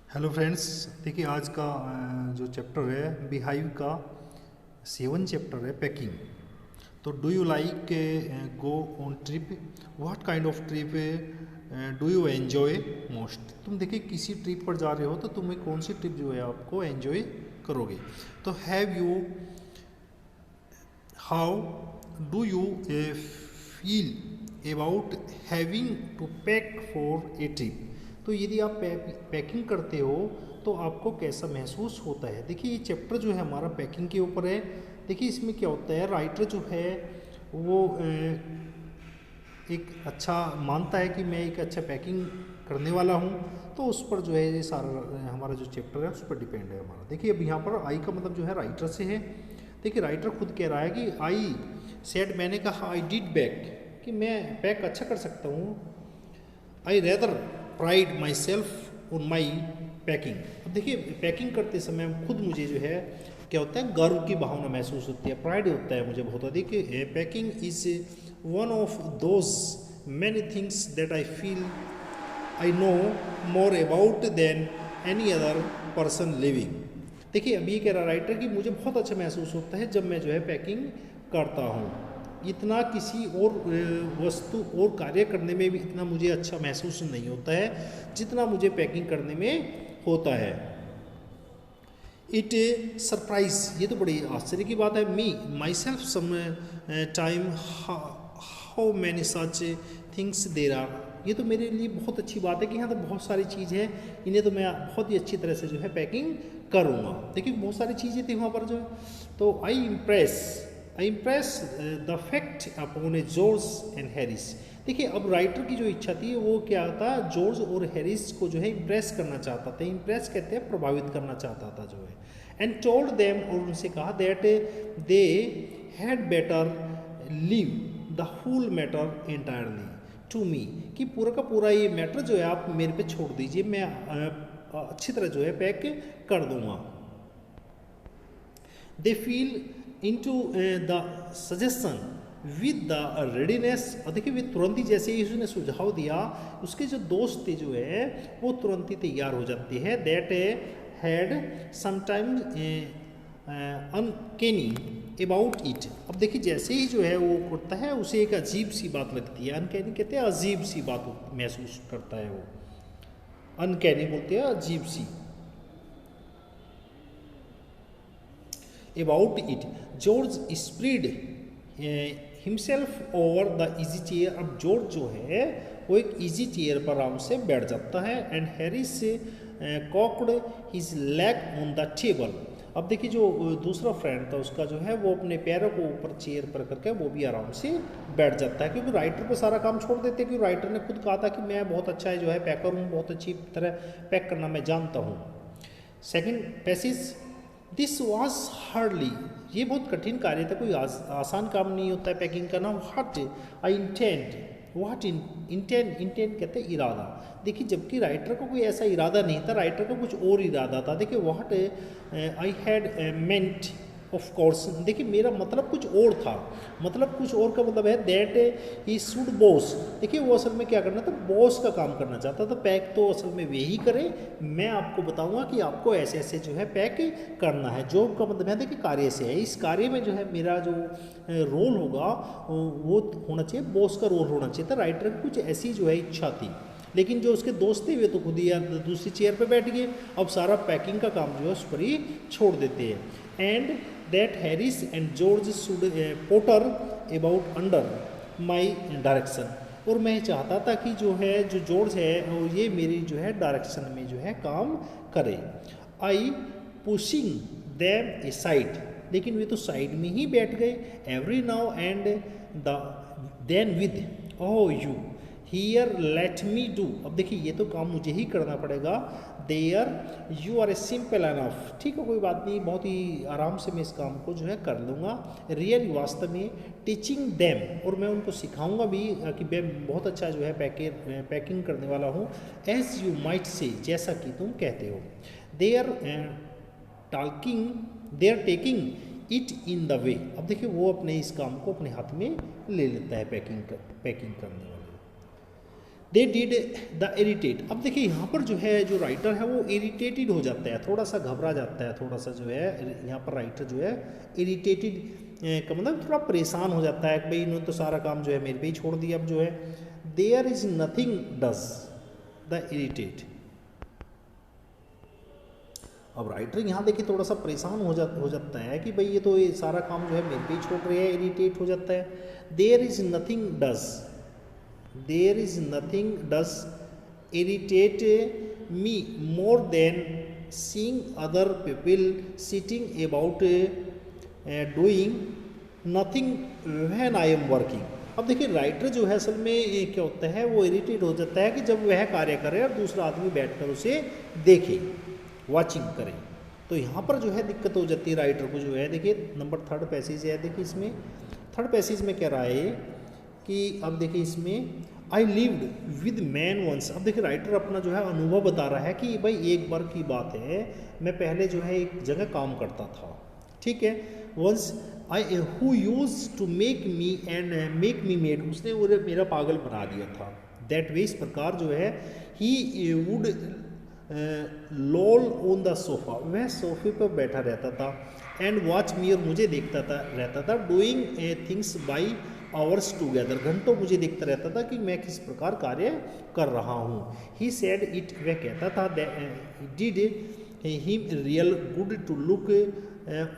Hello friends. देखिए आज का जो चैप्टर है बिहाइव का 7 चैप्टर है पैकिंग। तो do you like go on trip, what kind of trip do you enjoy most. तुम देखिए किसी ट्रिप पर जा रहे हो तो तुम्हें कौन सी ट्रिप जो है आपको एन्जॉय करोगे। तो have you how do you feel about having to pack for a trip. तो यदि आप पैकिंग करते हो तो आपको कैसा महसूस होता है। देखिए ये चैप्टर जो है हमारा पैकिंग के ऊपर है। देखिए इसमें क्या होता है, राइटर जो है वो एक अच्छा मानता है कि मैं एक अच्छा पैकिंग करने वाला हूँ, तो उस पर जो है ये सारा हमारा जो चैप्टर है उस पर डिपेंड है हमारा। देखिए अब यहाँ पर आई का मतलब जो है राइटर से है। देखिए राइटर खुद कह रहा है कि आई सेड, मैंने कहा, आई डिड बैक, कि मैं पैक अच्छा कर सकता हूँ। आई rather pride my self on my packing. अब देखिए पैकिंग करते समय खुद मुझे जो है क्या होता है, गर्व की भावना महसूस होती है, प्राइड होता है मुझे बहुत अधिक। Packing is one of those many things that I feel I know more about than any other person living. देखिए अब ये कह रहा राइटर कि मुझे बहुत अच्छा महसूस होता है जब मैं जो है पैकिंग करता हूँ। इतना किसी और वस्तु और कार्य करने में भी इतना मुझे अच्छा महसूस नहीं होता है जितना मुझे पैकिंग करने में होता है। इट सरप्राइज, ये तो बड़ी आश्चर्य की बात है, me myself some time how many such things there are. ये तो मेरे लिए बहुत अच्छी बात है कि यहाँ तो बहुत सारी चीज़ है, इन्हें तो मैं बहुत ही अच्छी तरह से जो है पैकिंग करूँगा। देखिए बहुत सारी चीज़ें थी वहाँ पर जो है। तो I impress the fact upon a George and Harris. देखिए अब राइटर की जो इच्छा थी वो क्या था, जॉर्ज और हैरिस को जो है इम्प्रेस करना चाहता था। इम्प्रेस कहते हैं प्रभावित करना चाहता था जो है। एंड टोल्ड देम, और उनसे कहा, that they had better leave the whole matter entirely to me, कि पूरा का पूरा ये मैटर जो है आप मेरे पे छोड़ दीजिए, मैं अच्छी तरह जो है पैक कर दूंगा। They feel into the suggestion with the readiness. और देखिए वे तुरंत ही जैसे ही उसने सुझाव दिया उसके जो दोस्त थे जो है वो तुरंत ही तैयार हो जाते हैं। That had sometimes uncanny about it. अब देखिए जैसे ही जो है वो करता है उसे एक अजीब सी बात लगती है। अनकैनी कहते हैं अजीब सी बात महसूस करता है वो, अनकैनी बोलते हैं अजीब सी। About it George spread himself over the easy chair. अब जॉर्ज जो है वो एक इजी चेयर पर आराम से बैठ जाता है। And Harris cocked his leg on the table. अब देखिए जो दूसरा फ्रेंड था उसका जो है वो अपने पैरों को ऊपर चेयर पर करके वो भी आराम से बैठ जाता है, क्योंकि राइटर पर सारा काम छोड़ देते हैं। क्योंकि राइटर ने खुद कहा था कि मैं बहुत अच्छा है जो है पैकर हूँ, बहुत अच्छी तरह पैक करना मैं जानता हूँ। Second passage, this was hardly, ये बहुत कठिन कार्य था, कोई आसान काम नहीं होता है पैकिंग करना। What I intend, what intend कहते हैं इरादा। देखिए जबकि राइटर को कोई ऐसा इरादा नहीं था, राइटर का कुछ और इरादा था। देखिए what I had meant of course, देखिए मेरा मतलब कुछ और था। मतलब कुछ और का मतलब है दैट ही शुड बॉस। देखिए वो असल में क्या करना था, बॉस का काम करना चाहता था। पैक तो असल में वे ही करे, मैं आपको बताऊंगा कि आपको ऐसे ऐसे जो है पैक करना है। जॉब का मतलब है देखिए कार्य से है, इस कार्य में जो है मेरा जो रोल होगा वो होना चाहिए, बॉस का रोल होना चाहिए था। राइटर की कुछ ऐसी जो है इच्छा थी। लेकिन जो उसके दोस्त थे वे तो खुद ही यार दूसरी चेयर पर बैठ गए, अब सारा पैकिंग का काम जो है उस पर ही छोड़ देते हैं। And that Harris and George should potter about under my direction. और मैं चाहता था कि जो है जो जॉर्ज है और ये मेरी जो है डायरेक्शन में जो है काम करे। I pushing them aside, लेकिन वे तो साइड में ही बैठ गए। Every now and the then with oh you here let me do. अब देखिए ये तो काम मुझे ही करना पड़ेगा। There you are a simple enough, ठीक है कोई बात नहीं, बहुत ही आराम से मैं इस काम को जो है कर लूँगा। रियल वास्तव में टीचिंग देम, और मैं उनको सिखाऊंगा भी कि मैं बहुत अच्छा जो है पैकिंग करने वाला हूँ। एज यू माइट से, जैसा कि तुम कहते हो। There talking there taking it in the way. अब देखिए वो अपने इस काम को अपने हाथ में ले लेता है पैकिंग करने वाले। They did the irritate. अब देखिए यहाँ पर जो है जो राइटर है वो इरिटेटेड हो जाता है, थोड़ा सा घबरा जाता है, थोड़ा सा जो है यहाँ पर राइटर जो है इरिटेटेड का मतलब थोड़ा परेशान हो जाता है कि भाई इन्होंने तो सारा काम जो है मेरे पे ही छोड़ दिया। अब जो है there is nothing does the irritate. अब राइटर यहाँ देखिए थोड़ा सा परेशान हो जाता है कि भाई ये सारा काम जो है मेरे पे ही छोड़ रहे हैं, इरिटेट हो जाता है। There is nothing does, there is nothing does irritate me more than seeing other people sitting about doing nothing when I am working. अब देखिए राइटर जो है असल में क्या होता है वो इरिटेट हो जाता है कि जब वह कार्य करे और दूसरा आदमी बैठकर उसे देखे, वाचिंग करें। तो यहाँ पर जो है दिक्कत हो जाती है राइटर को जो है। देखिए नंबर 3rd पैसेज है, देखिए इसमें 3rd पैसेज में कह रहा है कि अब देखिए इसमें I lived with man once. अब देखिए राइटर अपना जो है अनुभव बता रहा है कि भाई एक बार की बात है, मैं पहले जो है एक जगह काम करता था, ठीक है। Once I who use to make me and make me made, उसने वो मेरा पागल बना दिया था। दैट वे, इस प्रकार जो है he would lol on the sofa, वह सोफे पर बैठा रहता था, एंड वॉच मी, और मुझे देखता रहता था, doing things by hours together, घंटों मुझे देखता रहता था कि मैं किस प्रकार कार्य कर रहा हूँ। ही सेड इट, वह कहता था, did him real good to look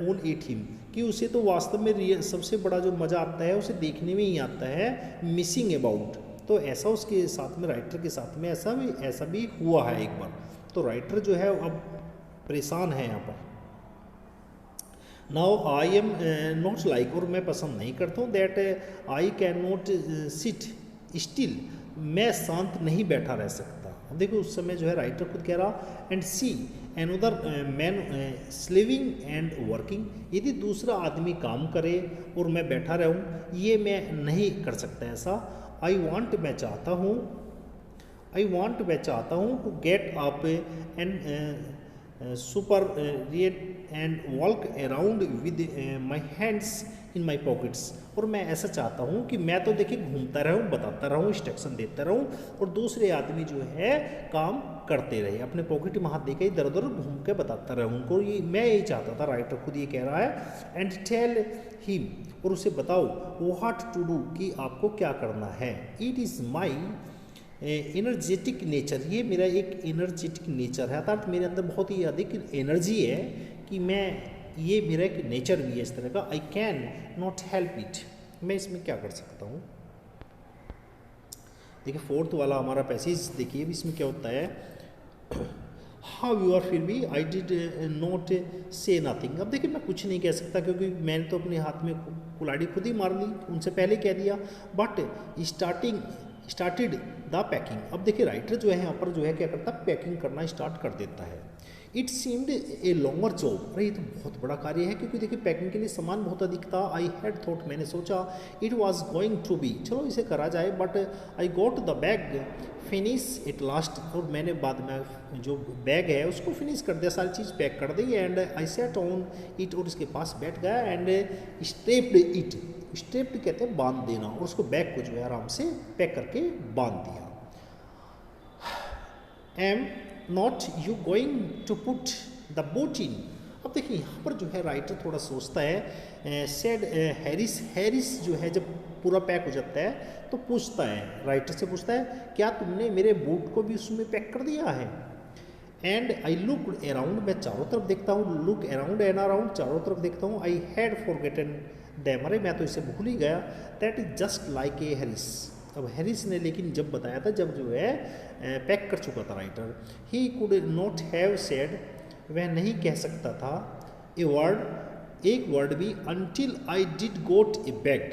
on it him, कि उसे तो वास्तव में सबसे बड़ा जो मज़ा आता है उसे देखने में ही आता है, मिसिंग अबाउट। तो ऐसा उसके साथ में, राइटर के साथ में ऐसा भी हुआ है एक बार। तो राइटर जो है अब परेशान है यहाँ पर। Now I am not like, और मैं पसंद नहीं करता हूँ, that I can not sit still, मैं शांत नहीं बैठा रह सकता। अब देखो उस समय जो है राइटर खुद कह रहा, and see another man slaving and working, यदि दूसरा आदमी काम करे और मैं बैठा रहूँ, ये मैं नहीं कर सकता ऐसा। आई वॉन्ट, मैं चाहता हूँ, आई वॉन्ट, मैं चाहता हूँ, to get up and super and walk around with my hands in my pockets, और मैं ऐसा चाहता हूँ कि मैं तो देखिए घूमता रहूँ, बताता रहूँ, इंस्ट्रक्शन देता रहूँ, और दूसरे आदमी जो है काम करते रहे, अपने पॉकेट में हाथ देकर इधर उधर घूम के बताता रहूँ उनको। ये मैं यही चाहता था, राइटर खुद ये कह रहा है। एंड टेल हिम, और उसे बताओ, व्हाट टू डू, कि आपको क्या करना है। It is my energetic nature, ये मेरा एक एनर्जेटिक नेचर है, अर्थात मेरे अंदर बहुत ही अधिक एनर्जी है कि मैं, ये मेरा एक नेचर भी है इस तरह का। I can not help it, मैं इसमें क्या कर सकता हूँ। देखिए 4th वाला हमारा पैसेज देखिए, इसमें क्या होता है, हाउ यू आर, फिर भी आई डिड नॉट से नथिंग। अब देखिए मैं कुछ नहीं कह सकता क्योंकि मैंने तो अपने हाथ में कुल्हाड़ी खुद ही मार ली, उनसे पहले कह दिया। बट स्टार्टेड द पैकिंग, अब देखिए राइटर जो है यहाँ पर जो है क्या करता है, पैकिंग करना स्टार्ट कर देता है। It seemed a longer job, अरे ये तो बहुत बड़ा कार्य है क्योंकि देखिए पैकिंग के लिए सामान बहुत अधिक था। आई हैड थॉट, मैंने सोचा, it was going to be, चलो इसे करा जाए, but I got the bag finish at last, और मैंने बाद में जो बैग है उसको फिनिश कर दिया, सारी चीज़ पैक कर दी। And I sat on it, और इसके पास बैठ गया। एंड स्ट्रेप्ड इट, स्ट्रेप्ड कहते हैं बांध देना, और उसको बैग को जो है आराम से पैक करके बांध दिया। Am not you going to put the boot in, अब देखिए यहाँ पर जो है राइटर थोड़ा सोचता है। सेड हैरिस, हैरिस जो है जब पूरा पैक हो जाता है तो पूछता है, राइटर से पूछता है, क्या तुमने मेरे बूट को भी उसमें पैक कर दिया है। एंड आई लुक अराउंड, मैं चारों तरफ देखता हूँ, लुक अराउंड एंड अराउंड, चारों तरफ देखता हूँ। आई हैड फॉरगेटन दैम, अरे मैं तो इसे भूल ही गया। That is just like a Harris, अब हैरिस ने लेकिन जब बताया था, जब जो है पैक कर चुका था writer. He could not have said, वह नहीं कह सकता था, ए वर्ड, एक वर्ड भी, until I did got a bag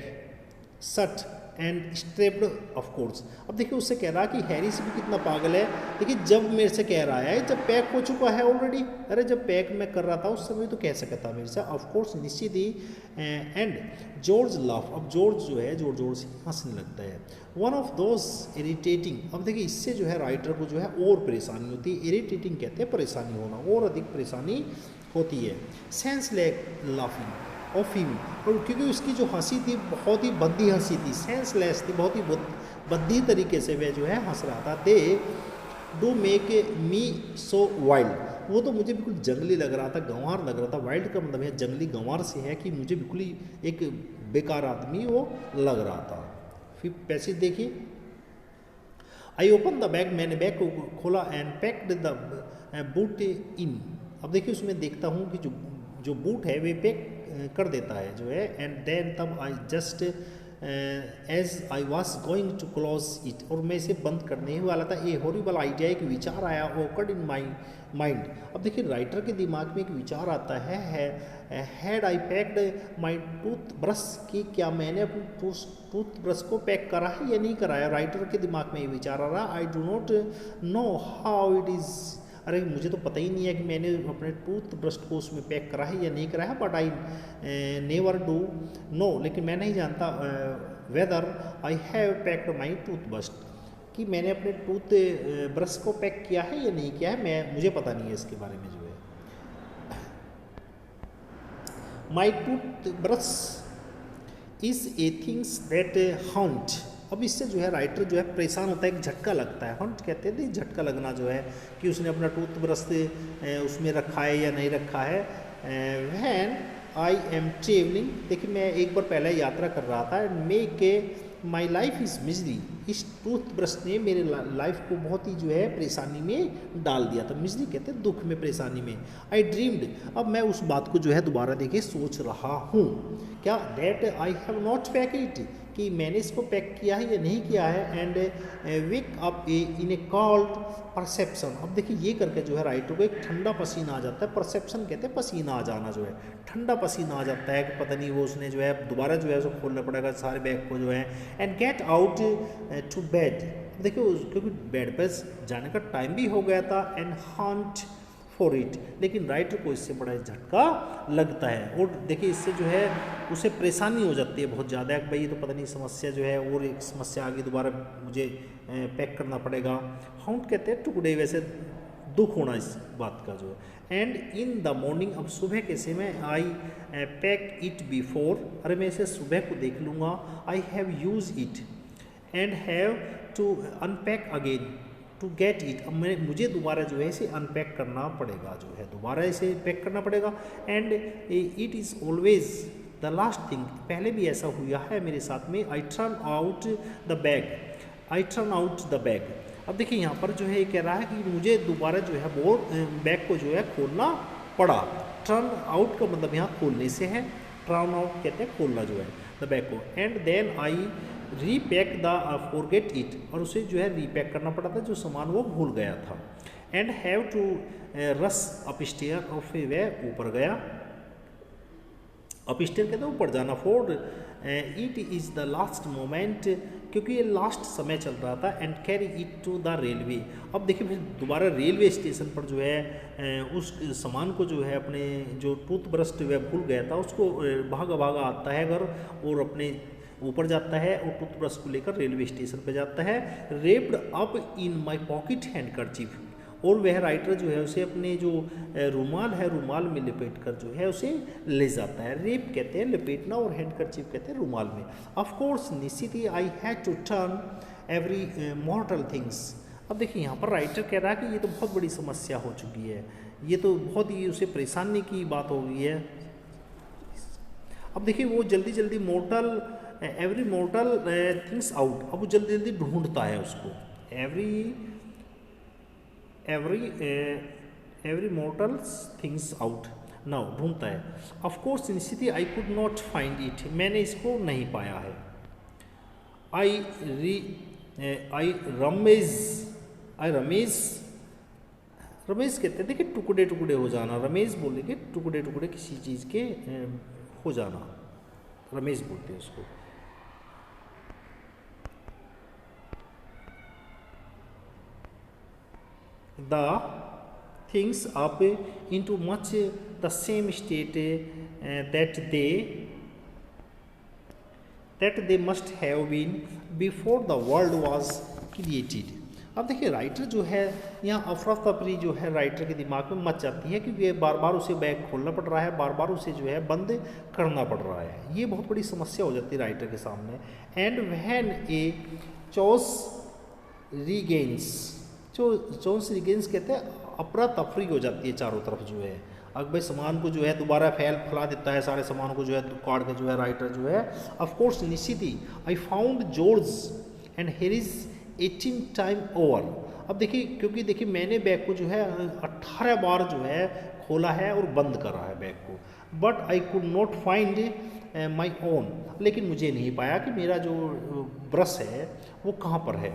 shut and strapped of course. अब देखिए उससे कह रहा कि हैरिस भी कितना पागल है, देखिए जब मेरे से कह रहा है जब पैक हो चुका है ऑलरेडी, अरे जब पैक मैं कर रहा था उस समय तो कह सकता था मेरे से, ऑफ कोर्स, निश्चित ही। एंड जॉर्ज लाफ, अब जॉर्ज जो है जोर से हंसने लगता है। वन ऑफ दोज इरिटेटिंग, अब देखिए इससे जो है राइटर को जो है और परेशानी होती है, इरिटेटिंग कहते हैं परेशानी होना, और अधिक परेशानी होती है। Sense lake laughing of him, और क्योंकि उसकी जो हंसी थी बहुत ही भद्दी हंसी थी, सेंसलेस थी, बहुत ही बद्दी तरीके से वह जो है हंस रहा था। They do make me so wild, वो तो मुझे बिल्कुल जंगली लग रहा था, गंवार लग रहा था। वाइल्ड का मतलब है जंगली, गंवार से है कि मुझे बिल्कुल ही एक बेकार आदमी वो लग रहा था। फिर पैसेज देखिए, आई ओपन द बैग, मैंने बैग को खोला, एंड पैक्ड द बूट इन। अब देखिए उसमें देखता हूँ कि जो बूट है वे पैक कर देता है जो है। एंड देन तब I just as I was going to close it, और मैं इसे बंद करने ही वाला था। ए हॉरिबल आइडिया, एक विचार आया, ओकर्ड इन माई माइंड। अब देखिए राइटर के दिमाग में एक विचार आता है had I packed my tooth brush, कि क्या मैंने अपनी टूथ ब्रश को पैक करा है या नहीं कराया। राइटर के दिमाग में ये विचार आ रहा, I do not know how it is, अरे मुझे तो पता ही नहीं है कि मैंने अपने टूथ ब्रश को उसमें पैक करा है या नहीं करा है। But I never do know, लेकिन मैं नहीं जानता whether I have packed my tooth brush, कि मैंने अपने टूथ ब्रश को पैक किया है या नहीं किया है, मुझे पता नहीं है इसके बारे में जो है। माई tooth brush is a things that haunt. अब इससे जो है राइटर जो है परेशान होता है, एक झटका लगता है। हॉन्ट कहते हैं झटका लगना जो है, कि उसने अपना टूथ ब्रश उसमें रखा है या नहीं रखा है। व्हेन आई एम ट्रेवलिंग, देखिए मैं एक बार पहले यात्रा कर रहा था, make a my life is misery, इस टूथ ब्रश ने मेरे लाइफ को बहुत ही जो है परेशानी में डाल दिया था। मिजरी कहते हैं दुख में, परेशानी में। आई ड्रीम्ड, अब मैं उस बात को जो है दोबारा देखिए सोच रहा हूँ, क्या that I have not pack it, कि मैंने इसको पैक किया है या नहीं किया है। And wake up in a cold perspiration, अब देखिए ये करके जो है राइटर को एक ठंडा पसीना आ जाता है। परसेप्शन कहते हैं पसीना आ जाना, जो है ठंडा पसीना आ जाता है कि पता नहीं वो उसने जो है दोबारा जो है उसको खोलना पड़ेगा सारे बैग को जो है। And get out to bed, देखिए क्योंकि बेड पर जाने का टाइम भी हो गया था। एंड हंट फॉर इट, लेकिन राइटर को इससे बड़ा झटका लगता है, और देखिए इससे जो है उसे परेशानी हो जाती है बहुत ज़्यादा, कि भाई ये तो पता नहीं समस्या जो है और एक समस्या आगे दोबारा मुझे पैक करना पड़ेगा। हाउंड कहते हैं टुकड़े, वैसे दुख होना इस बात का जो है। एंड इन द मॉर्निंग, अब सुबह कैसे में, आई पैक इट बिफोर, अरे मैं इसे सुबह को देख लूँगा। I have use it and have to unpack again to get it, अब मुझे दोबारा जो है इसे अनपैक करना पड़ेगा, जो है दोबारा इसे पैक करना पड़ेगा। And it is always the last thing, पहले भी ऐसा हुआ है मेरे साथ में। I turn out the bag, I turn out the bag, अब देखिए यहाँ पर जो है ये कह रहा है कि मुझे दोबारा जो है वो बैग को जो है खोलना पड़ा। टर्न आउट का मतलब यहाँ खोलने से है, टर्न आउट कहते हैं खोलना जो है द बैग को। And then I repack the forget it, और उसे जो है रीपैक करना पड़ा था जो सामान वो भूल गया था। एंड हैव टू रस अपस्टेयर, और फिर वह ऊपर गया। अपस्टेयर कहते हैं ऊपर जाना। For it is the last moment, क्योंकि ये लास्ट समय चल रहा था। And carry it to the railway, अब देखिए फिर दोबारा रेलवे स्टेशन पर जो है उस सामान को जो है अपने जो टूथब्रश वह भूल गया था उसको भागा भागा आता है घर, और अपने ऊपर जाता है और टूथब्रश को लेकर रेलवे स्टेशन पर जाता है। Raped up in my pocket handkerchief, और वह राइटर जो है उसे अपने जो रुमाल है रुमाल में लपेट कर जो है उसे ले जाता है। रेप कहते हैं लपेटना और हैंडकरचीफ कहते हैं रुमाल में। ऑफ कोर्स निश्चित ही I had to turn every mortal things, अब देखिए यहाँ पर राइटर कह रहा है कि ये तो बहुत बड़ी समस्या हो चुकी है, ये तो बहुत ही उसे परेशानी की बात हो गई है। अब देखिए वो जल्दी जल्दी mortal every mortal things out, अब वो जल्दी जल्दी ढूंढता है उसको। Every mortals things out, now ढूंढता है। ऑफ कोर्स निश्चित ही I could not find it, मैंने इसको नहीं पाया है। रमेश कहते हैं देखिए टुकड़े टुकड़े हो जाना, रमेश बोलेंगे टुकड़े टुकड़े किसी चीज़ के हो जाना, रमेश बोलते हैं उसको। The things up into much the same state that they must have been before the world was created। अब देखिए राइटर जो है यहाँ अफरा तफरी जो है राइटर के दिमाग में मच जाती है, क्योंकि बार बार उसे बैग खोलना पड़ रहा है, बार बार उसे जो है बंद करना पड़ रहा है। ये बहुत बड़ी समस्या हो जाती है राइटर के सामने। एंड व्हेन ए चॉस रीगेन्स, जो चॉस रीगेन्स कहते हैं अफरा तफरी हो जाती है चारों तरफ जो है। अब भाई सामान को जो है दोबारा फैला देता है, सारे सामान को जो है काट के जो है राइटर जो है ऑफकोर्स निश्चित ही I found George and here is 18 time over. अब देखिए क्योंकि देखिए मैंने बैग को जो है 18 बार जो है खोला है और बंद करा है बैग को, but I could not find my own, लेकिन मुझे नहीं पाया कि मेरा जो ब्रश है वो कहाँ पर है।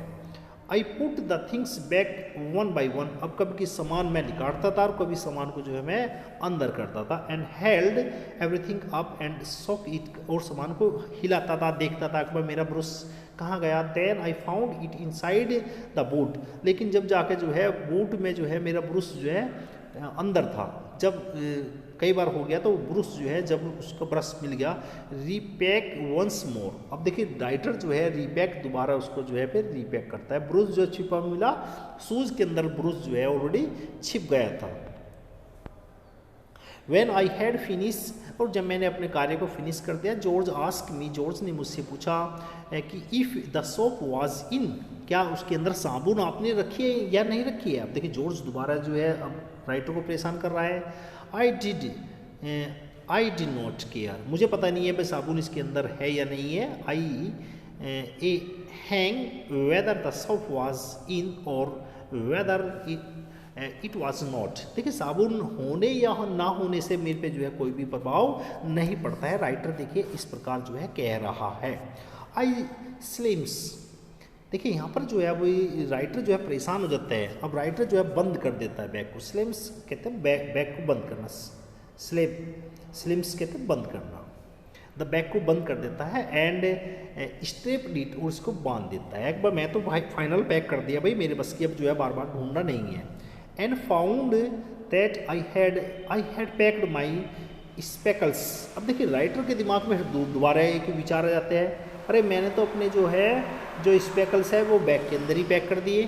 I put the things back one by one, अब कभी की सामान मैं निकालता था और कभी सामान को जो है मैं अंदर करता था। And held everything up and sock it, और सामान को हिलाता था, देखता था कि मेरा ब्रश कहाँ गया। Then I found it inside the boot, लेकिन जब जाके जो है बूट में जो है मेरा ब्रश जो है अंदर था। जब कई बार हो गया तो ब्रश जो है जब उसका ब्रश मिल गया, रीपैक वंस मोर। अब देखिए राइटर जो है रीपैक दोबारा उसको जो है फिर रीपैक करता है। ब्रश जो छिपा मिला, शूज के अंदर ब्रश जो है ऑलरेडी छिप गया था। When I had finished, और जब मैंने अपने कार्य को फिनिश कर दिया, जॉर्ज आस्क मी, जॉर्ज ने मुझसे पूछा कि इफ़ द सोप वाज इन, क्या उसके अंदर साबुन आपने रखी है या नहीं रखी है। अब देखिए जॉर्ज दोबारा जो है अब राइटर को परेशान कर रहा है। आई डिड नॉट केयर, मुझे पता नहीं है भाई साबुन इसके अंदर है या नहीं है। I a hang whether the soap was in और वेदर इट वॉज नॉट। देखिए साबुन होने या ना होने से मेरे पे जो है कोई भी प्रभाव नहीं पड़ता है। राइटर देखिए इस प्रकार जो है कह रहा है। आई स्लिम्स, देखिए यहाँ पर जो है वो राइटर जो है परेशान हो जाता है। अब राइटर जो है बंद कर देता है बैग को। स्लिम्स कहते हैं बैग को बंद करना, स्लिम्स कहते हैं बंद करना। द बैग को बंद कर देता है एंड स्ट्रेप नीट, और उसको बांध देता है। एक बार मैं तो भाई फाइनल पैक कर दिया भाई, मेरे बस की अब जो है बार बार ढूंढना नहीं है। And found that I had packed my speckles. अब देखिए राइटर के दिमाग में दोबारा एक विचार आ जाते हैं, अरे मैंने तो अपने जो है जो स्पेकल्स है वो बैग के अंदर ही पैक कर दिए।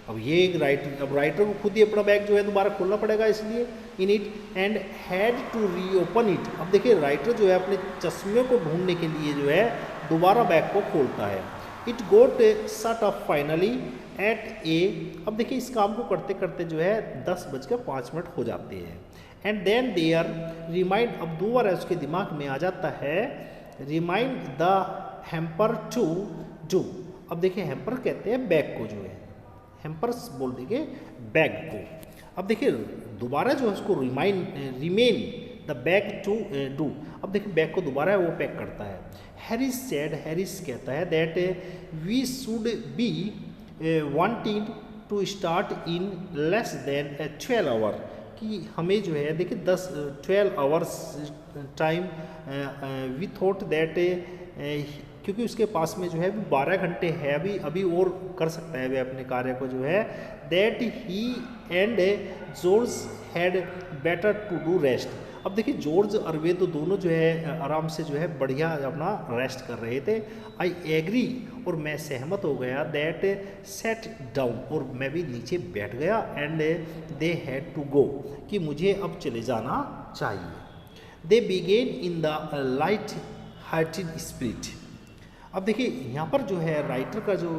अब ये राइटर को खुद ही अपना बैग जो है दोबारा खोलना पड़ेगा, इसलिए in it and had to reopen it. अब देखिए राइटर जो है अपने चश्मे को ढूंढने के लिए जो है दोबारा बैग को खोलता है। It got shut off finally at a. अब देखिए इस काम को करते करते जो है 10:05 हो जाते हैं। एंड देन देयर रिमाइंड, अब दोबारा उसके दिमाग में आ जाता है remind the hamper to do. अब देखिए हैम्पर कहते हैं बैग को, जो है हैम्पर्स बोल देंगे बैग को। अब देखिए दोबारा जो है उसको remain the bag to do. अब देखिए बैग को दोबारा वो पैक करता है। हैरिस सेड, हैरिस कहता है that we should be wanting to start in less then 12 hour, कि हमें जो है देखिए 12 hours time we thought that, क्योंकि उसके पास में जो है 12 घंटे है, अभी और कर सकता है वे अपने कार्य को जो है। That he and George had better to do rest. अब देखिए जॉर्ज और वे तो दोनों जो है आराम से जो है बढ़िया अपना रेस्ट कर रहे थे। आई एग्री, और मैं सहमत हो गया। दैट सेट डाउन, और मैं भी नीचे बैठ गया। And they had to go, कि मुझे अब चले जाना चाहिए। They began in the light hearted spirit. अब देखिए यहाँ पर जो है राइटर का जो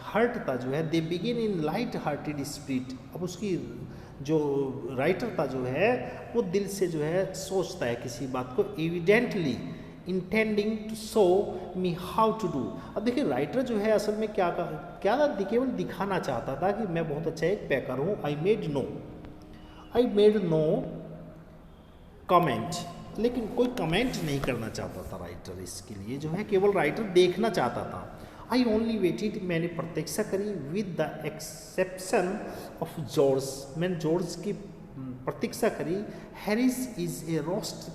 हार्ट था जो है, they begin in light hearted spirit. अब उसकी जो राइटर था जो है वो दिल से जो है सोचता है किसी बात को, evidently intending to show me how to do. अब देखिए राइटर जो है असल में क्या था, केवल दिखाना चाहता था कि मैं बहुत अच्छा एक पैकर हूँ। आई मेड नो कमेंट, लेकिन कोई कमेंट नहीं करना चाहता था राइटर, इसके लिए जो है केवल राइटर देखना चाहता था। आई ओनली वेटेड, मैंने प्रतीक्षा करी। With the exception of George, मैंने जॉर्ज की प्रतीक्षा करी। Harris is a roast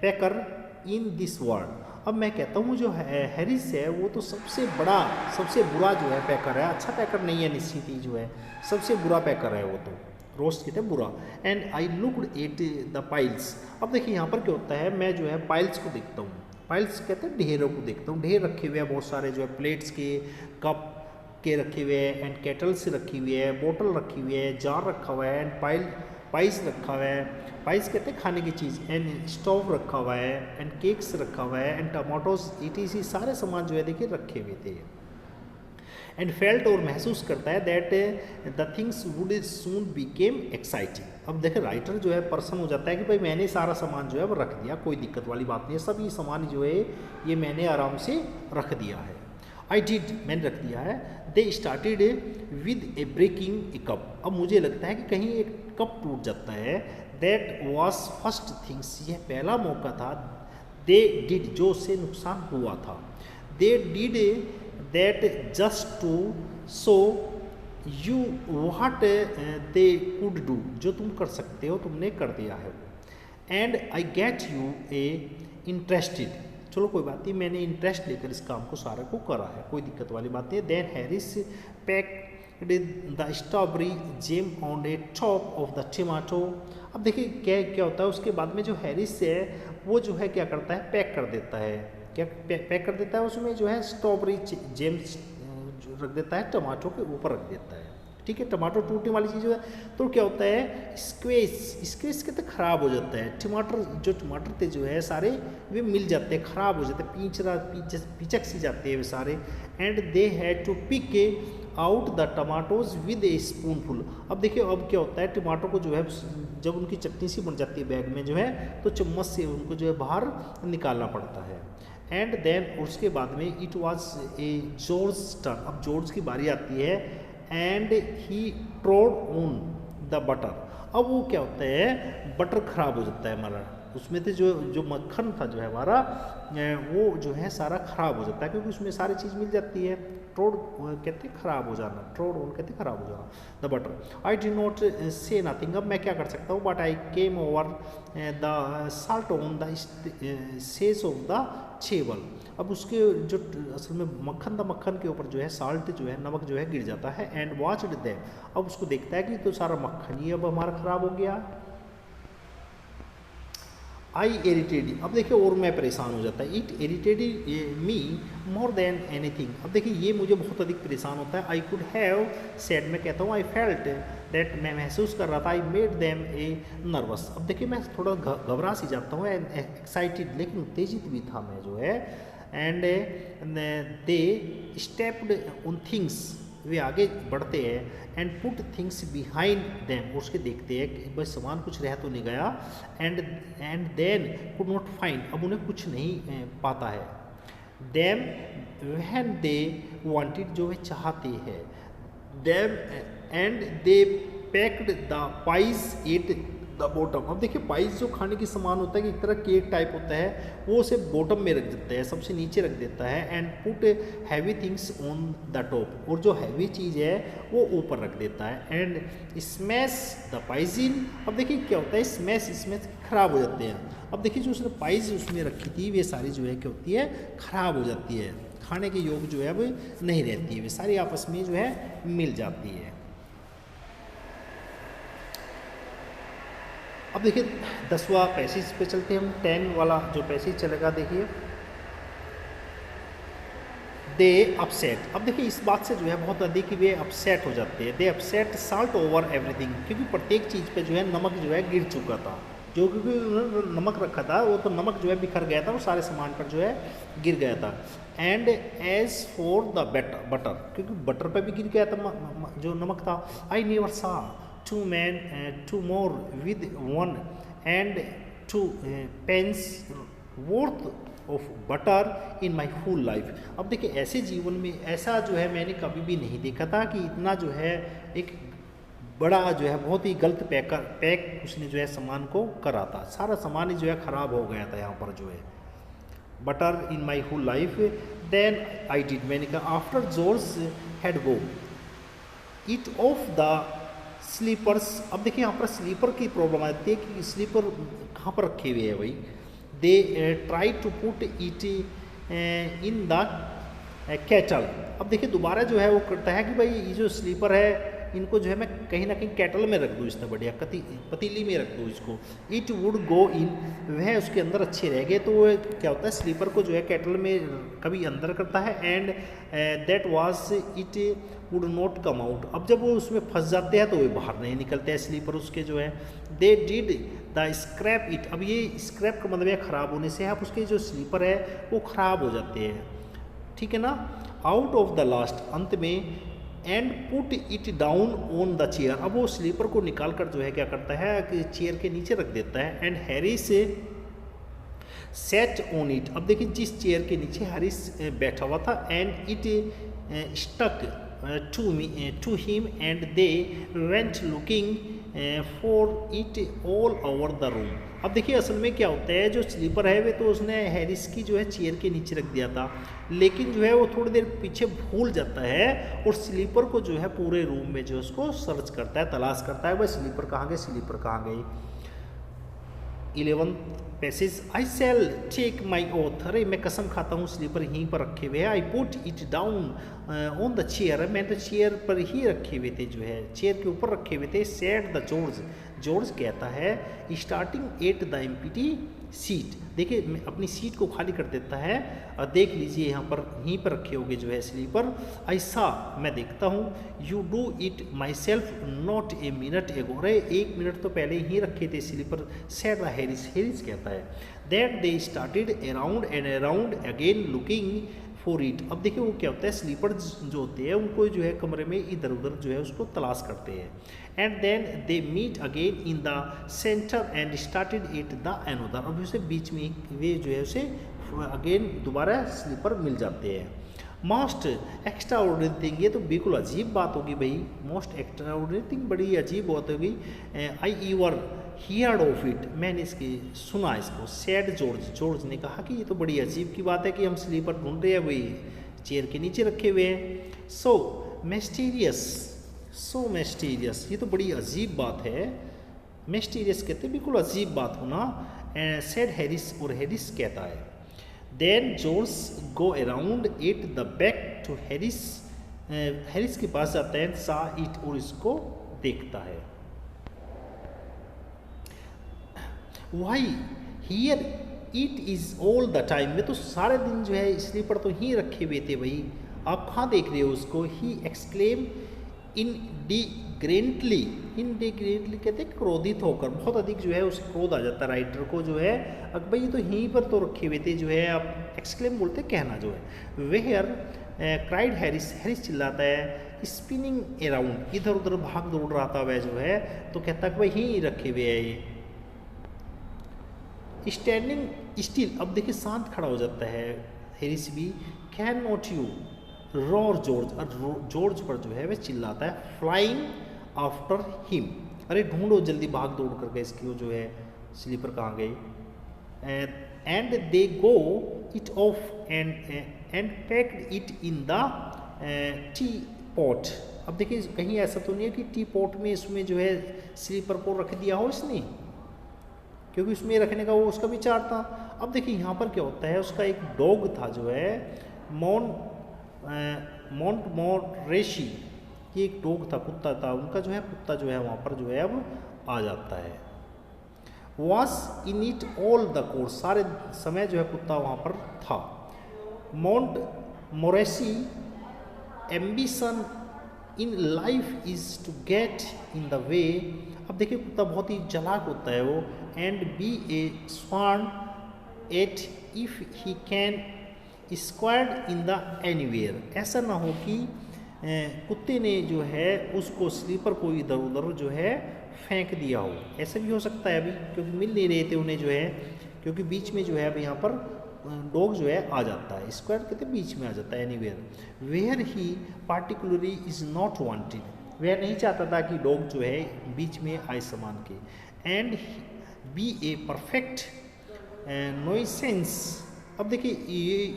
packer in this world. अब मैं कहता हूँ जो हैरिस है वो तो सबसे बुरा जो है पैकर है, अच्छा पैकर नहीं है, निश्चित ही जो है सबसे बुरा पैकर है वो तो, रोस्ट कहते हैं बुरा। And I looked at the piles. अब देखिए यहाँ पर क्या होता है, मैं जो है पाइल्स को देखता हूँ। पाइल्स कहते हैं ढेरों को देखता हूँ, ढेर रखे हुए हैं बहुत सारे जो है प्लेट्स के, कप के रखे हुए हैं, एंड केटल्स रखी हुई है, बोतल रखी हुई है, जार रखा हुआ है, एंड पाइस रखा हुआ है, पाइस कहते हैं खाने की चीज़, एंड स्टोव रखा हुआ है, एंड केक्स रखा हुआ है, एंड टमाटोज ETC सारे सामान जो है देखिए रखे हुए थे। एंड फेल्ट और महसूस करता है that the things would soon became exciting. अब देखिए राइटर जो है पर्सन हो जाता है कि भाई मैंने सारा सामान जो है वो रख दिया, कोई दिक्कत वाली बात नहीं है, सभी सामान जो है ये मैंने आराम से रख दिया है। आई डिड, मैंने रख दिया है। They started with a breaking a cup. अब मुझे लगता है कि कहीं एक कप टूट जाता है। दैट वॉज फर्स्ट थिंग्स, यह पहला मौका था। दे डिड, जो उससे नुकसान हुआ था। They did that just to show you what they could do, जो तुम कर सकते हो तुमने कर दिया है वो। And I get U A interested, चलो कोई बात नहीं, मैंने इंटरेस्ट लेकर इस काम को सारा को करा है, कोई दिक्कत वाली बात नहीं है। Then Harris packed the strawberry jam on a top of the tomato. अब देखिए क्या होता है, उसके बाद में जो हैरिस है वो जो है क्या करता है, पैक कर देता है, क्या पैक कर देता है, उसमें जो है स्ट्रॉबेरी जैम रख देता है, टमाटो के ऊपर रख देता है। ठीक है, टमाटो टूटने वाली चीज़ है, तो क्या होता है स्क्वेज कहते हैं ख़राब हो जाता है। टमाटर थे जो है सारे वे मिल जाते हैं, ख़राब हो जाते हैं, पिचक सी जाते हैं वे सारे। And they had to pick out the tomatoes with a spoonful. अब देखिए अब क्या होता है, टमाटो को जो है जब उनकी चटनी सी बन जाती है बैग में जो है, तो चम्मच से उनको जो है बाहर निकालना पड़ता है। एंड देन उसके बाद में it was a George turn, अब जॉर्ज की बारी आती है। And he trod on the butter, अब वो क्या होता है, बटर ख़राब हो जाता है हमारा, उसमें से जो मक्खन था जो है हमारा वो जो है सारा ख़राब हो जाता है, क्योंकि उसमें सारी चीज़ मिल जाती है। ट्रोड कहते हैं ख़राब हो जाना, ट्रोड ऑन कहते हैं ख़राब हो जाना the butter. I did not से नथिंग, अब मैं क्या कर सकता हूँ, but I came over the salt on the sage of the table. अब उसके जो असल में मक्खन था, मक्खन के ऊपर जो है साल्ट जो है, नमक जो है गिर जाता है। एंड वॉच्ड देम, अब उसको देखता है कि तो सारा मक्खन ही अब हमारा ख़राब हो गया। आई इरिटेड, अब देखिए और मैं परेशान हो जाता है। It irritated me more than anything, अब देखिए ये मुझे बहुत अधिक परेशान होता है। आई कुड हैव सेड, मैं कहता हूँ आई फेल्ट दैट, मैं महसूस कर रहा था। I made them a nervous, अब देखिए मैं थोड़ा घबरा सी जाता हूँ, एक्साइटेड, लेकिन उत्तेजित भी था मैं जो है। And they stepped on things, वे आगे बढ़ते हैं। And put things behind them, उसके देखते हैं कि बस सामान कुछ रह तो नहीं गया। And then could not find, अब उन्हें कुछ नहीं पाता है। देम व्हेन दे वांटेड, जो वे चाहते हैं। Them and they packed the pies at the bottom, अब देखिए पाइस जो खाने की सामान होता है कि एक तरह केक टाइप होता है, वो उसे बॉटम में रख देता है, सबसे नीचे रख देता है। And put heavy things on the top, और जो हैवी चीज़ है वो ऊपर रख देता है। एंड स्मैश द पाइजिन, अब देखिए क्या होता है, स्मैश खराब हो जाते हैं। अब देखिए जो उसने पाइज उसमें रखी थी वे सारी जो है क्या होती है, खराब हो जाती है, खाने के योग जो है वो नहीं रहती है, वे सारी आपस में जो है मिल जाती है। अब देखिए 10वां पैसेज पे चलते हैं हम, 10 वाला जो पैसेज चलेगा देखिए, दे अपसेट। अब देखिए इस बात से जो है बहुत अधिक वे अपसेट हो जाते हैं। दे अपसेट साल्ट ओवर एवरीथिंग, क्योंकि प्रत्येक चीज़ पे जो है नमक जो है गिर चुका था, जो क्योंकि उन्होंने नमक रखा था वो तो नमक जो है बिखर गया था, वो सारे सामान पर जो है गिर गया था। And as for the butter, क्योंकि बटर पर भी गिर गया था जो नमक था। I never saw two men, two more with one and two pence worth of butter in my whole life। अब देखिए ऐसे जीवन में ऐसा जो है मैंने कभी भी नहीं देखा था कि इतना जो है एक बड़ा जो है बहुत ही गलत पैक उसने जो है सामान को करा था, सारा सामान ही जो है ख़राब हो गया था यहाँ पर जो है, butter in my whole life. Then I did, मैंने कहा after George had go it off the slippers. अब देखिए यहाँ पर स्लीपर की प्रॉब्लम आती है कि स्लीपर कहाँ पर रखे हुए हैं भाई। They try to put it in the kettle. अब देखिए दोबारा जो है वो करता है कि भाई ये जो स्लीपर है इनको जो है मैं कहीं ना कहीं कैटल में रख दूँ, इतना बढ़िया पतीली में रख दूँ इसको। इट वुड गो इन, वह उसके अंदर अच्छे रह गए, तो क्या होता है स्लीपर को जो है कैटल में कभी अंदर करता है। And that was it would not come out. अब जब वो उसमें फंस जाते हैं तो वे बाहर नहीं निकलते हैं स्लीपर उसके जो है। They did the scrap it, अब ये स्क्रैप का मतलब है ख़राब होने से, आप उसके जो स्लीपर है वो ख़राब हो जाते हैं, ठीक है ना। आउट ऑफ द लास्ट, अंत में, and put it down on the chair, अब वो स्लीपर को निकाल कर जो है क्या करता है कि चेयर के नीचे रख देता है। एंड हैरी से सेट ऑन इट, अब देखिए जिस चेयर के नीचे हैरिस बैठा हुआ था, and it stuck to him and they went looking for it all over the room. अब देखिए असल में क्या होता है, जो स्लीपर है वे तो उसने हैरिस की जो है चेयर के नीचे रख दिया था, लेकिन जो है वो थोड़ी देर पीछे भूल जाता है और स्लीपर को जो है पूरे रूम में जो है उसको सर्च करता है, तलाश करता है, भाई स्लीपर कहाँ गए, स्लीपर कहाँ गई। 11th passage, I shall take my oath, अरे मैं कसम खाता हूँ स्लीपर यहीं पर रखे हुए हैं। I put it down on the chair, मैं तो चेयर पर ही रखे हुए थे, जो है चेयर के ऊपर रखे हुए थे। सेड द जॉर्ज, जॉर्ज कहता है starting at the empty seat, देखिए मैं अपनी सीट को खाली कर देता है, और देख लीजिए यहाँ पर यहीं पर रखे होंगे जो है स्लीपर। ऐसा मैं देखता हूँ, you do it myself not a minute ago, अरे 1 मिनट तो पहले ही रखे थे slipper. Said the Harris, Harris कहता है that they started around and around again looking for it. अब देखिए वो क्या होता है, स्लीपर जो होते हैं उनको जो है कमरे में इधर उधर जो है उसको तलाश करते हैं। And then they meet again in the centre and started it the another, अब उसे बीच में वे जो है उसे अगेन दोबारा स्लीपर मिल जाते हैं। मोस्ट एक्स्ट्रा ऑर्डिनरी थिंग, ये तो बिल्कुल अजीब बात होगी भाई, मोस्ट एक्स्ट्रा ऑर्डिनरी थिंग, बड़ी अजीब बात होगी। आई ईवर हियर्ड ऑफ इट, मैंने इसकी सुना इसको। सैड जॉर्ज, जॉर्ज ने कहा कि ये तो बड़ी अजीब की बात है कि हम स्लीपर ढूंढ रहे हैं, वही चेयर के नीचे रखे हुए हैं। सो मिस्टीरियस, सो मिस्टीरियस, ये तो बड़ी अजीब बात है। मिस्टीरियस कहते हैं बिल्कुल अजीब बात होना। सैड हैरिस, और हैरिस कहता है then George go around it the back to Harris, Harris के पास जाता है, सा इट, और इसको देखता है। Why here it is all the time, में तो सारे दिन जो है स्लीपर तो ही रखे हुए थे भाई, आप कहाँ देख रहे हो उसको। ही एक्सक्लेम इंडिग्रेंटली, इंडिग्रेंटली कहते हैं क्रोधित होकर, बहुत अधिक जो है उसे क्रोध आ जाता है राइटर को जो है, अब भाई ये तो यहीं पर तो रखे हुए थे, जो है आप एक्सक्लेम बोलते कहना जो है। वेयर क्राइड हैरिस, हैरिस चिल्लाता है, स्पिनिंग अराउंड, इधर उधर भाग दौड़ रहा था वह जो है, तो कहता है भाई यहीं रखे हुए है ये। स्टैंडिंग स्टिल, अब देखिए शांत खड़ा हो जाता है हैरिस भी। Can not you roar George, और जॉर्ज पर जो है वह चिल्लाता है। फ्लाइंग आफ्टर हिम, अरे ढूंढो जल्दी, भाग दौड़ करके इसकी वो जो है स्लीपर कहाँ गई। And they go it of and packed it in the T pot, अब देखिए कहीं ऐसा तो नहीं है कि टी पॉट में इसमें जो है स्लीपर को रख दिया हो इसने, क्योंकि उसमें रखने का वो उसका विचार था। अब देखिए यहाँ पर क्या होता है, उसका एक डॉग था जो है मोंटमोरेसी, ये एक डॉग था, कुत्ता था उनका जो है, कुत्ता जो है वहाँ पर जो है अब आ जाता है। Was in it all the course, सारे समय जो है कुत्ता वहाँ पर था। Montmorency ambition in life is to get in the way, अब देखिए कुत्ता बहुत ही चालाक होता है वो। And be a swan at if he can squad in the anywhere, ऐसा ना हो कि कुत्ते ने जो है उसको स्लीपर को इधर उधर जो है फेंक दिया हो, ऐसा भी हो सकता है अभी, क्योंकि मिल नहीं रहे थे उन्हें जो है, क्योंकि बीच में जो है अभी यहाँ पर डॉग जो है आ जाता है, स्क्वायर कहते बीच में आ जाता है, anywhere. Where he particularly is not wanted, वह नहीं चाहता था कि डॉग जो है बीच में आए सामान के। And be a perfect nuisance, अब देखिए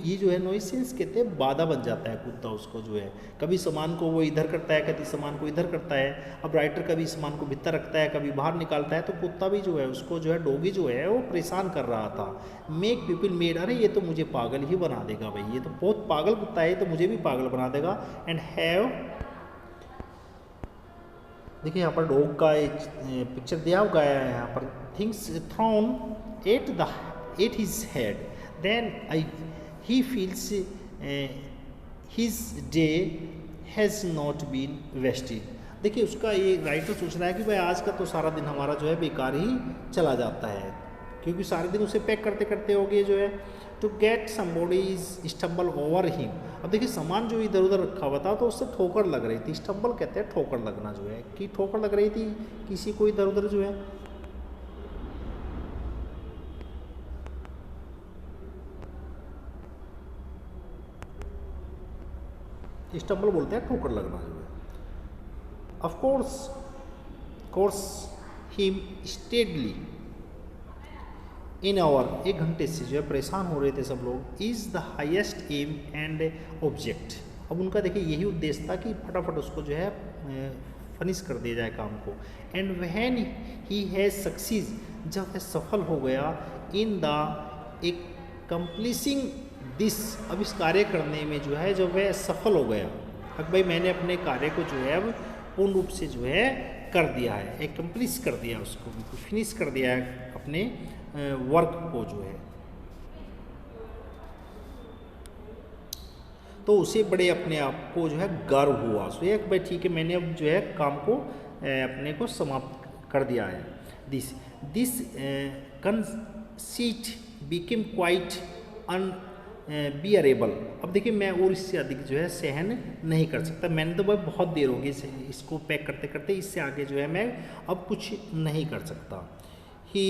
ये जो है नॉइसेंस कहते हैं बाधा बन जाता है कुत्ता, उसको जो है कभी सामान को वो इधर करता है, कभी सामान को इधर करता है। अब राइटर कभी सामान को भीतर रखता है, कभी बाहर निकालता है, तो कुत्ता भी जो है उसको जो है डॉगी जो है वो परेशान कर रहा था। मेक पीपल मेड, अरे ये तो मुझे पागल ही बना देगा भाई, ये तो बहुत पागल कुत्ता है, ये तो मुझे भी पागल बना देगा। एंड हैव, देखिए यहाँ पर डॉग का एक पिक्चर दिया हुआ है यहाँ पर, things thrown at his head, then he feels his day has not been wasted. देखिए उसका ये राइटर सोच रहा है कि भाई आज का तो सारा दिन हमारा जो है बेकार ही चला जाता है, क्योंकि सारे दिन उसे पैक करते करते हो गए जो है। To get somebody is stumble over him. अब देखिए सामान जो इधर उधर रखा हुआ था तो उससे ठोकर लग रही थी। स्टम्बल कहते हैं ठोकर लगना जो है, कि ठोकर लग रही थी किसी को इधर उधर जो है। स्टम्बल बोलते हैं ठोकर लगना जो है। Of course him steadily in hour, 1 घंटे से जो है परेशान हो रहे थे सब लोग। Is the highest aim and object. अब उनका देखिए यही उद्देश्य था कि फटाफट उसको जो है फिनिश कर दिया जाए काम को। And when he has succeed, जब वह सफल हो गया, इन द एक कंप्लीसिंग दिस, अब इस कार्य करने में जो है जब वह सफल हो गया, अब भाई मैंने अपने कार्य को जो है अब पूर्ण रूप से जो है कर दिया है, एक कंप्लीट कर दिया, उसको बिल्कुल फिनिश कर दिया है अपने वर्क को जो है, तो उसे बड़े अपने आप को जो है गर्व हुआ। सो एक भाई ठीक है मैंने अब जो है काम को अपने को समाप्त कर दिया है। This conceit became quite unbearable. अब देखिए मैं और इससे अधिक जो है सहन नहीं कर सकता, मैंने तो भाई बहुत देर हो गई इसको पैक करते करते, इससे आगे जो है मैं अब कुछ नहीं कर सकता। He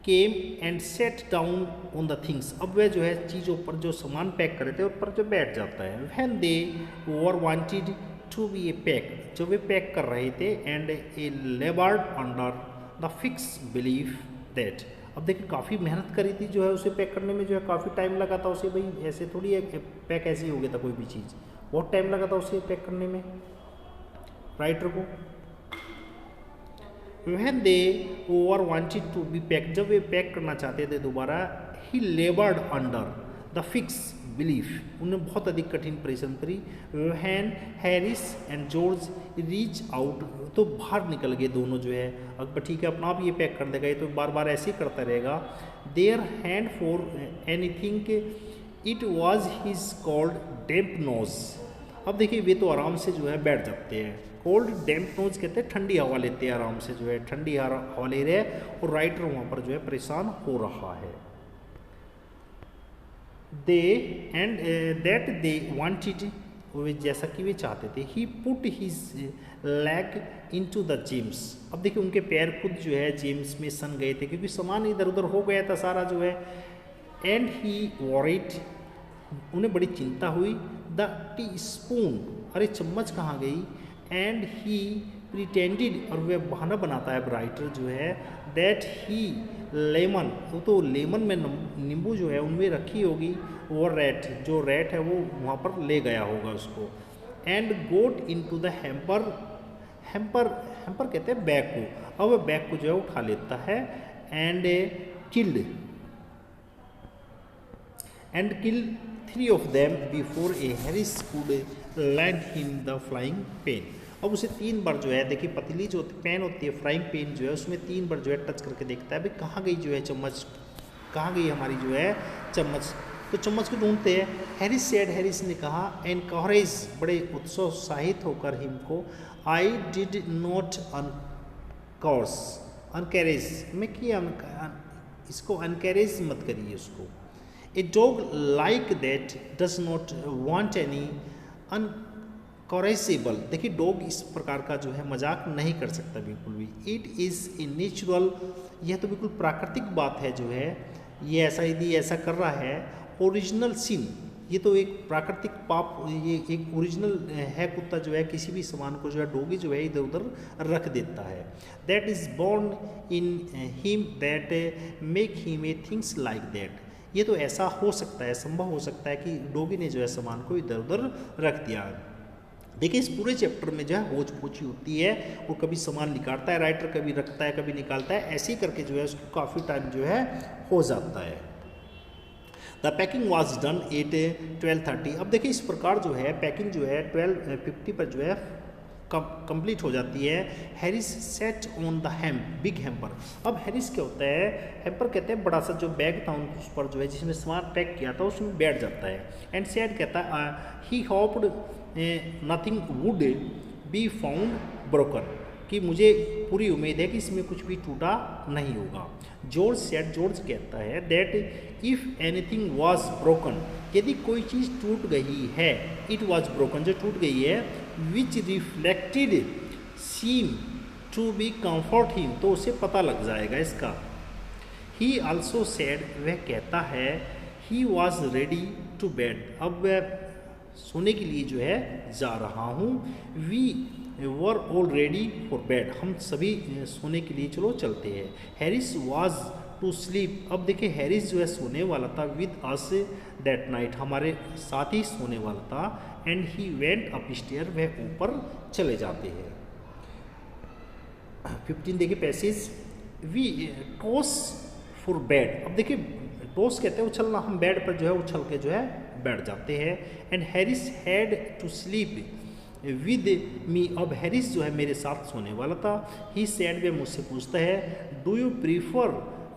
came and sat down on the things. अब वह जो है चीज़ों पर जो सामान पैक कर रहे थे उस पर जो बैठ जाता है। When they were wanted to be a pack, जो वे पैक कर रहे थे, and a laboured under the fix belief that. अब देखिए काफ़ी मेहनत करी थी जो है उसे पैक करने में, जो है काफ़ी टाइम लगा था उसे, भाई ऐसे थोड़ी है पैक ऐसे ही हो गया था कोई भी चीज़, बहुत टाइम लगा था उसे पैक करने में राइटर को। When they were wanted to be packed, जब वे पैक करना चाहते थे दोबारा, he labored under the fixed belief, उन्हें बहुत अधिक कठिन परिश्रम करी। When Harris and George reach out, तो बाहर निकल गए दोनों जो है, अब ठीक है अपना आप ये पैक कर देगा, ये तो बार बार ऐसे ही करता रहेगा। Their hand for anything, it was his cold damp nose। अब देखिए वे तो आराम से जो है बैठ जाते हैं, कोल्ड डैम्प नोज कहते हैं ठंडी हवा लेते हैं आराम से, जो है ठंडी हवा ले रहे हैं, और राइटर वहाँ पर जो है परेशान हो रहा है। They and that they wanted, जैसा कि वे चाहते थे। He put his leg into the jams. अब देखिए उनके पैर खुद जो है जेम्स में सन गए थे, क्योंकि सामान इधर उधर हो गया था सारा जो है। एंड ही वॉरिड, उन्हें बड़ी चिंता हुई। द टी स्पून, अरे चम्मच कहाँ गई। एंड ही प्रिटेंडेड, और वह बहाना बनाता है राइटर जो है, दैट ही लेमन, वो तो लेमन में नींबू जो है उनमें रखी होगी, और रैट, जो रैट है वो वहाँ पर ले गया होगा उसको। And got into the hamper, hamper कहते हैं बैग को, अब वह बैग को जो है उठा लेता है। And killed, and kill 3 of them before a Harris could land him the flying pan. अब उसे 3 बार जो है, देखिए पतली जो पेन होती है फ्राइंग पेन जो है, उसमें 3 बार जो है टच करके देखता है भाई कहाँ गई जो है चम्मच, कहाँ गई हमारी जो है चम्मच, तो चम्मच को ढूंढते हैं। हैरिस सेड, हैरिस ने कहा, एनकरेज, बड़े उत्साहित होकर हिम को, आई डिड नॉट अनकॉर्स, अनकैरेज में किया, इसको अनकैरेज मत करिए उसको। A dog like that does not want any encourageable, देखिए डॉग इस प्रकार का जो है मजाक नहीं कर सकता बिल्कुल भी। इट इज़ ए नेचुरल, यह तो बिल्कुल प्राकृतिक बात है जो है, ये ऐसा यदि ऐसा कर रहा है। ओरिजिनल सिन, ये तो एक प्राकृतिक पाप, ये एक ओरिजिनल है, कुत्ता जो है किसी भी सामान को जो है डॉगी जो है इधर उधर रख देता है। That is born in him that make him a things like that, ये तो ऐसा हो सकता है, संभव हो सकता है कि डॉगी ने जो है सामान को इधर उधर रख दिया। देखिए इस पूरे चैप्टर में जो है होच पोची होती है, और कभी सामान निकालता है राइटर, कभी रखता है, कभी निकालता है, ऐसे ही करके जो है उसको काफ़ी टाइम जो है हो जाता है। The packing was done at 12:30। अब देखिए इस प्रकार जो है पैकिंग जो है 12:50 पर जो है कंप्लीट हो जाती है। Harris set on the big hamper. अब हैरिस क्या होता है, हैम्पर कहते हैं बड़ा सा जो बैग था उस पर जो है जिसमें सामान पैक किया था उसमें बैठ जाता है। एंड सेड कहता है he hoped nothing would be found broken, कि मुझे पूरी उम्मीद है कि इसमें कुछ भी टूटा नहीं होगा। जॉर्ज सेड, जॉर्ज कहता है that if anything was broken, यदि कोई चीज़ टूट गई है, इट वाज ब्रोकन, जो टूट गई है, which reflected seem to be comfort him, तो उसे पता लग जाएगा इसका। ही आल्सो सेड, वह कहता है, he was ready to bed, अब वह सोने के लिए जो है जा रहा हूँ। We were all ready for bed, हम सभी सोने के लिए चलो चलते हैं। हैरिस वॉज टू स्लीप, अब देखिए हैरिस जो है सोने वाला था, विद अस दैट नाइट, हमारे साथ ही सोने वाला था। And he went up stair, वह ऊपर चले जाते हैं। 15 देखिए passage, we toss for bed, अब देखिए टॉस कहते हैं उछलना, हम बेड पर जो है उछल के जो है बैठ जाते हैं। And Harris had to sleep with me, अब हैरिस जो है मेरे साथ सोने वाला था। ही सेड, वे मुझसे पूछता है, do you prefer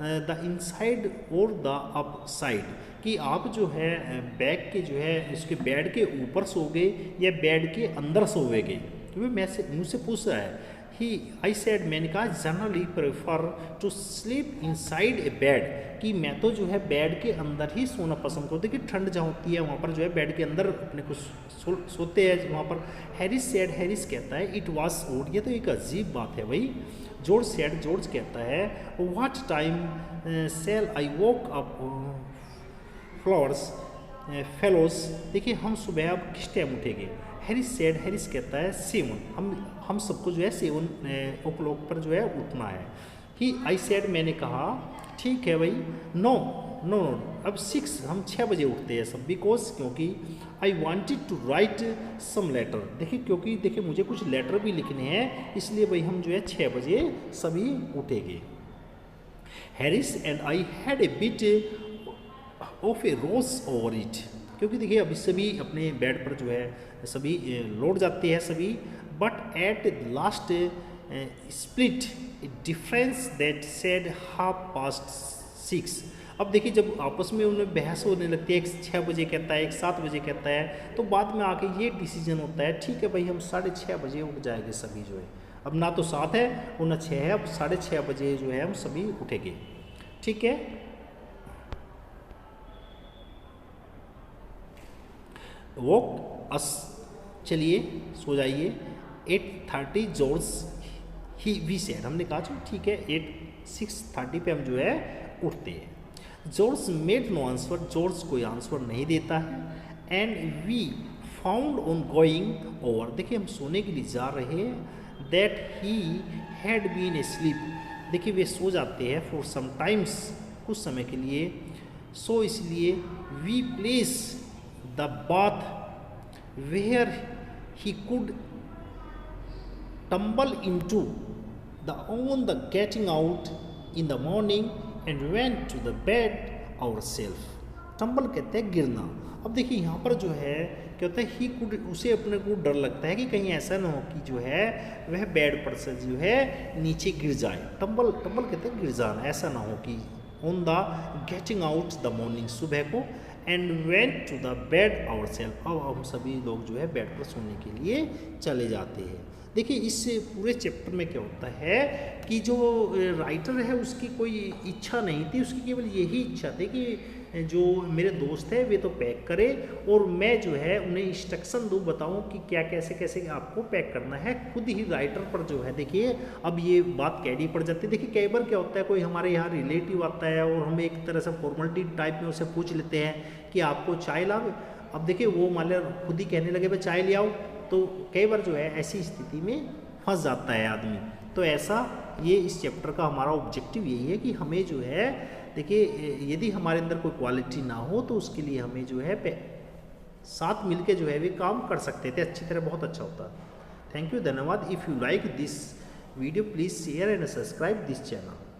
the inside और द अप साइड, कि आप जो है बैग के जो है इसके बेड के ऊपर सोगे या बेड के अंदर सोवेगे, तो वे मुझसे पूछ रहा है। ही आई सेड, मैंने कहा generally prefer to sleep inside a bed, कि मैं तो जो है बेड के अंदर ही सोना पसंद करती हूँ, कि ठंड जहाँ होती है वहाँ पर जो है बेड के अंदर अपने को सोते हैं वहाँ पर। हैरिस सेड, हैरिस कहता है, इट वाज ओड, ये तो एक अजीब बात है भाई। जॉर्ज सेड, जॉर्ज कहता है, what time shall I wake up flowers fellows, देखिए हम सुबह अब किस टाइम उठेंगे। हैरिस सेड, हैरिस कहता है 7, हम सबको जो है 7 o'clock पर जो है उठना है। ही आई सेड, मैंने कहा ठीक है भाई। नो नो नो, अब 6, हम 6 बजे उठते हैं सब, बिकॉज क्योंकि I wanted to write some letter, देखिए क्योंकि देखिए मुझे कुछ लेटर भी लिखने हैं, इसलिए भाई हम जो है 6 बजे सभी उठेंगे। Harris and I had a bit of a rose over it, क्योंकि देखिए अभी सभी अपने बेड पर जो है सभी लौट जाते हैं सभी। But at last split difference that said 6:30, अब देखिए जब आपस में उन्हें बहस होने लगती है, एक 6 बजे कहता है, एक 7 बजे कहता है, तो बाद में आके ये डिसीजन होता है, ठीक है भाई हम 6:30 बजे उठ जाएंगे सभी जो है, अब ना तो 7 है और ना 6 है, अब 6:30 बजे जो है हम सभी उठेंगे, ठीक है। वॉक अस, चलिए सो जाइए। 8:30 जॉर्ज ही वी सेड, हमने कहा चलो ठीक है 6:30 पे हम जो है उठते हैं। George made no answer, George कोई आंसर नहीं देता है। And we found on going over, देखिए हम सोने के लिए जा रहे हैं। That he had been asleep, देखिए वे सो जाते हैं फॉर सम टाइम्स, कुछ समय के लिए। सो इसलिए we place the bath where he could tumble into the on the getting out in the morning and went to the bed ourself. Tumble कहते हैं गिरना। अब देखिए यहाँ पर जो है क्या होता है, ही कुड, उसे अपने को डर लगता है कि कहीं ऐसा ना हो कि जो है वह बेड पर से जो है नीचे गिर जाए। टम्बल कहते हैं गिर जाना, ऐसा ना हो कि on the getting out the morning, सुबह को। And went to the bed ourself, अब हम सभी लोग जो है बेड पर सोने के लिए चले जाते हैं। देखिए इस पूरे चैप्टर में क्या होता है कि जो राइटर है उसकी कोई इच्छा नहीं थी, उसकी केवल यही इच्छा थी कि जो मेरे दोस्त है वे तो पैक करे और मैं जो है उन्हें इंस्ट्रक्शन दूँ, बताऊँ कि क्या कैसे कैसे आपको पैक करना है। खुद ही राइटर पर जो है देखिए अब ये बात कैडी पड़ जाती है। देखिए कई बार क्या होता है, कोई हमारे यहाँ रिलेटिव आता है और हम एक तरह से फॉर्मेलिटी टाइप में उसे पूछ लेते हैं कि आपको चाय लाओ। अब देखिए वो मान लिया खुद ही कहने लगे भाई चाय ले आओ, तो कई बार जो है ऐसी स्थिति में फंस जाता है आदमी। तो ऐसा ये इस चैप्टर का हमारा ऑब्जेक्टिव यही है कि हमें जो है देखिए यदि हमारे अंदर कोई क्वालिटी ना हो तो उसके लिए हमें जो है साथ मिलके जो है वे काम कर सकते थे अच्छी तरह, बहुत अच्छा होता। थैंक यू, धन्यवाद। If you like this video please share and subscribe this channel.